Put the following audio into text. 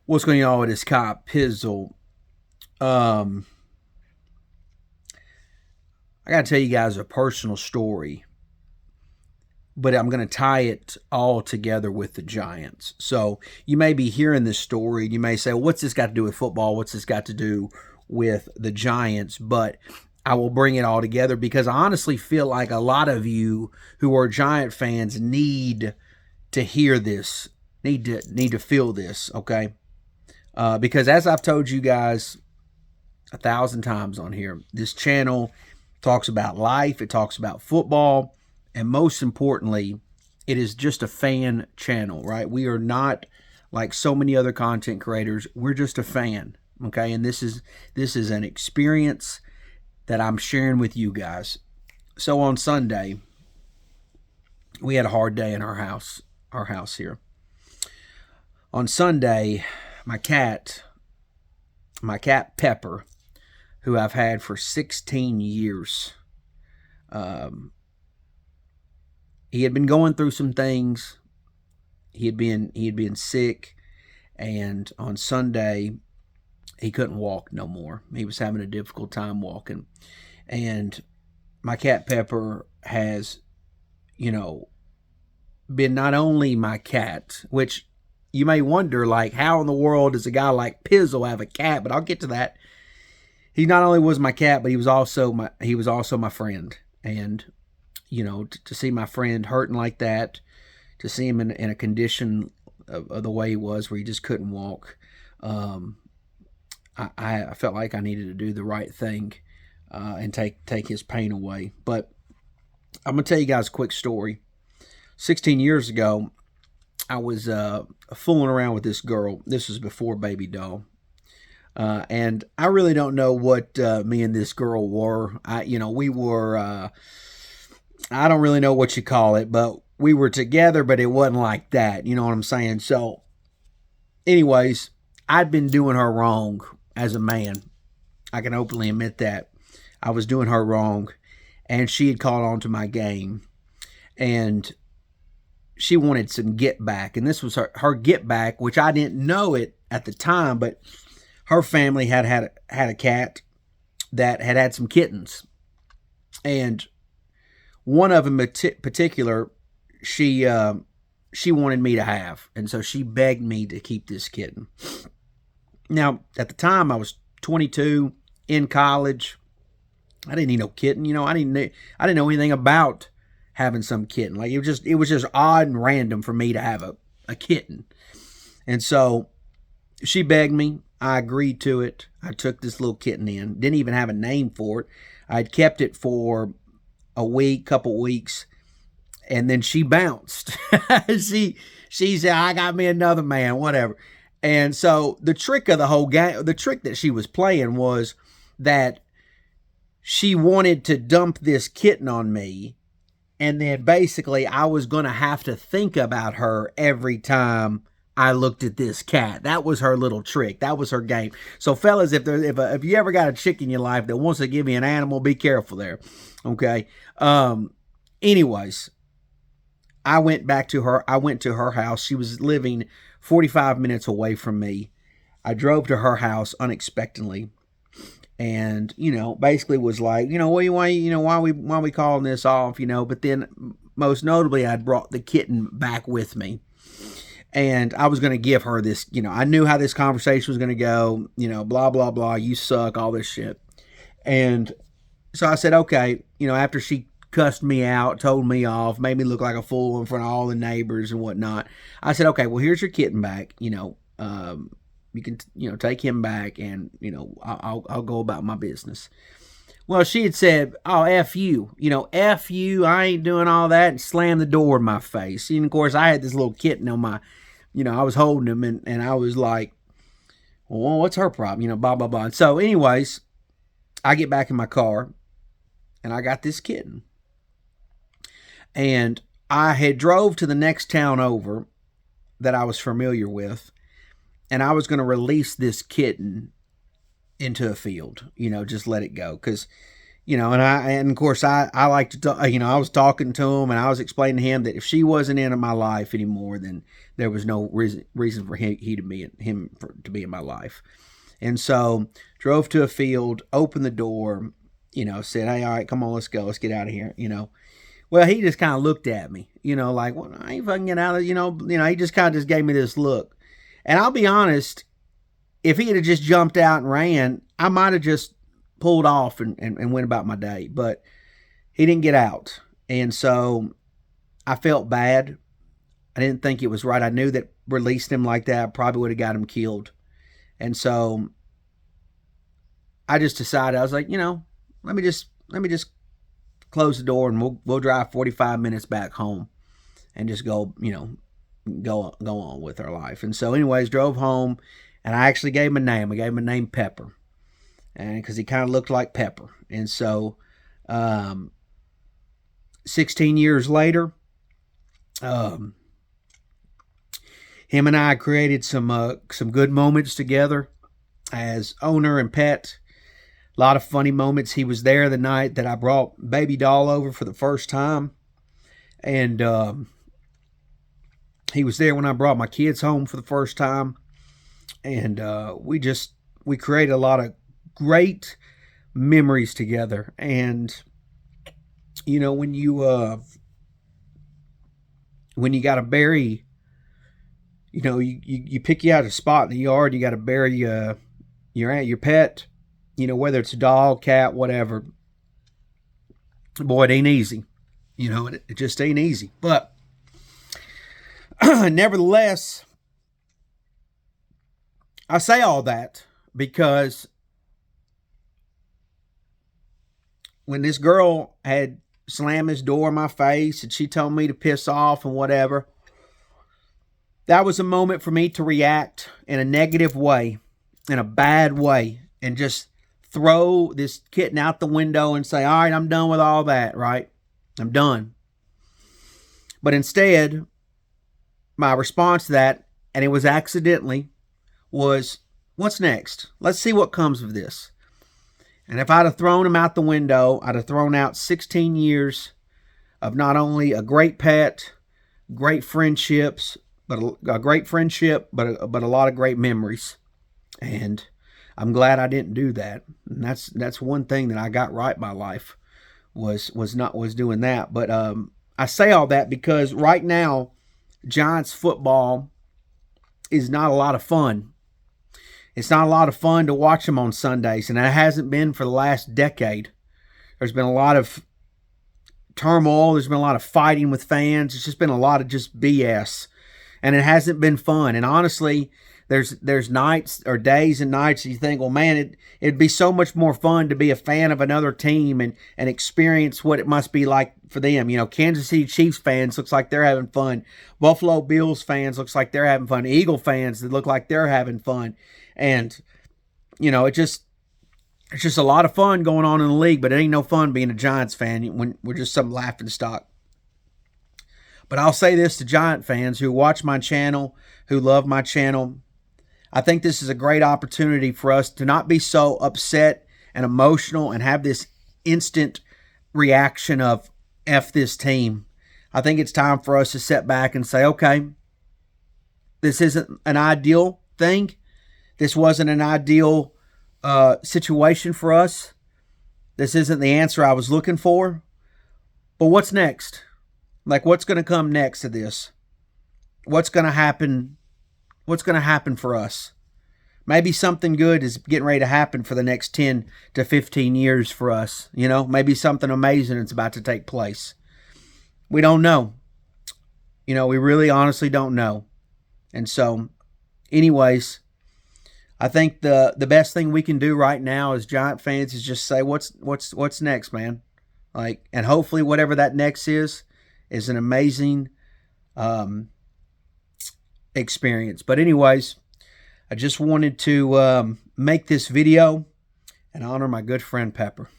What's going on with this cop Pizzle? Um, I got to tell you guys a personal story, but I'm going to tie it all together with the Giants. So you may be hearing this story and you may say, well, what's this got to do with football? What's this got to do with the Giants? But I will bring it all together because I honestly feel like a lot of you who are Giant fans need to hear this, need to feel this, okay? Because as I've told you guys 1,000 times on here. This channel talks about life, it talks about football, and most importantly, it is just a fan channel, right? We are not like so many other content creators. We're just a fan, okay? And this is an experience that I'm sharing with you guys. So on Sunday, we had a hard day in our house here. On Sunday, my cat, Pepper, who I've had for 16 years. He had been going through some things. He had been sick, and on Sunday he couldn't walk no more. He was having a difficult time walking, and my cat Pepper has, you know, been not only my cat, which you may wonder, like, how in the world does a guy like Pizzle have a cat? But I'll get to that. He not only was my cat, but he was also my friend. And to see my friend hurting like that, to see him in a condition of the way he was, where he just couldn't walk, um, I felt like I needed to do the right thing and take his pain away. But I'm gonna tell you guys a quick story. 16 years ago, I was fooling around with this girl. This was before Baby Doll. And I really don't know what me and this girl were. We were. I don't really know what you call it, but we were together, but it wasn't like that. You know what I'm saying? So, anyways, I'd been doing her wrong as a man. I can openly admit that I was doing her wrong, and she had caught on to my game, and she wanted some get back, and this was her get back, which I didn't know it at the time, but her family had a cat that had some kittens, and one of them in particular, she wanted me to have, and so she begged me to keep this kitten. Now, at the time, I was 22 in college. I didn't need no kitten. I didn't know anything about having some kitten. Like it was just odd and random for me to have a kitten, and so she begged me. I agreed to it. I took this little kitten in. Didn't even have a name for it. I'd kept it for a week, couple weeks, and then she bounced. she said, "I got me another man, whatever." And so the trick of the whole game, the trick that she was playing was that she wanted to dump this kitten on me, and then basically I was going to have to think about her every time I looked at this cat. That was her little trick. That was her game. So, fellas, if you ever got a chick in your life that wants to give you an animal, be careful there. Okay. Anyways, I went back to her. I went to her house. She was living 45 minutes away from me. I drove to her house unexpectedly, and basically was like, why we calling this off, But then, most notably, I'd brought the kitten back with me, and I was going to give her this. I knew how this conversation was going to go. Blah blah blah. You suck. All this shit, and so I said, okay. After she cussed me out, told me off, made me look like a fool in front of all the neighbors and whatnot, I said, okay, well, here's your kitten back. You can take him back, and I'll go about my business. Well, she had said, oh, F you, F you, I ain't doing all that, and slammed the door in my face. And of course, I had this little kitten on my, I was holding him, and I was like, well, what's her problem? Blah blah blah. And so, anyways, I get back in my car, and I got this kitten, and I had drove to the next town over that I was familiar with, and I was going to release this kitten into a field, just let it go, because and of course I like to talk, I was talking to him and I was explaining to him that if she wasn't in my life anymore, then there was no reason for him to be in my life. And so drove to a field, opened the door, said, "Hey, all right, come on, let's go, let's get out of here." Well, he just kind of looked at me, like, "Well, I ain't fucking get out of," he just kind of just gave me this look. And I'll be honest, if he had just jumped out and ran, I might have just pulled off and went about my day. But he didn't get out. And so I felt bad. I didn't think it was right. I knew that releasing him like that probably would have got him killed. And so I just decided, I was like, let me just close the door and we'll drive 45 minutes back home and just go on with our life. And so anyways, drove home, and I actually gave him a name. I gave him a name, Pepper, and because he kind of looked like Pepper. And so 16 years later, him and I created some good moments together as owner and pet. A lot of funny moments. He was there the night that I brought Baby Doll over for the first time, and he was there when I brought my kids home for the first time. And we created a lot of great memories together. And when you got to bury, you pick you out a spot in the yard, you got to bury your pet, whether it's a dog, cat, whatever. Boy, it ain't easy. It just ain't easy. But nevertheless, I say all that because when this girl had slammed this door in my face and she told me to piss off and whatever, that was a moment for me to react in a negative way, in a bad way, and just throw this kitten out the window and say, all right, I'm done with all that, right? I'm done. But instead, my response to that, and it was accidentally, was, what's next? Let's see what comes of this. And if I'd have thrown him out the window, I'd have thrown out 16 years of not only a great pet, great friendships, but a a lot of great memories. And I'm glad I didn't do that. And that's one thing that I got right in my life was doing that. But I say all that because right now, Giants football is not a lot of fun. It's not a lot of fun to watch them on Sundays, and it hasn't been for the last decade. There's been a lot of turmoil. There's been a lot of fighting with fans. It's just been a lot of just BS, and it hasn't been fun. And honestly, there's nights or days and nights you think, well, man, it'd be so much more fun to be a fan of another team and experience what it must be like for them. Kansas City Chiefs fans looks like they're having fun. Buffalo Bills fans looks like they're having fun. Eagle fans that look like they're having fun. And, it's just a lot of fun going on in the league, but it ain't no fun being a Giants fan when we're just some laughing stock. But I'll say this to Giant fans who watch my channel, who love my channel. I think this is a great opportunity for us to not be so upset and emotional and have this instant reaction of F this team. I think it's time for us to sit back and say, okay, this isn't an ideal thing. This wasn't an ideal situation for us. This isn't the answer I was looking for. But what's next? Like, what's going to come next to this? What's going to happen? What's going to happen for us? Maybe something good is getting ready to happen for the next 10 to 15 years for us. Maybe something amazing is about to take place. We don't know. We really honestly don't know. And so, anyways, I think the best thing we can do right now as Giant fans is just say, what's next, man? And hopefully whatever that next is an amazing experience. But anyways, I just wanted to make this video and honor my good friend Pepper.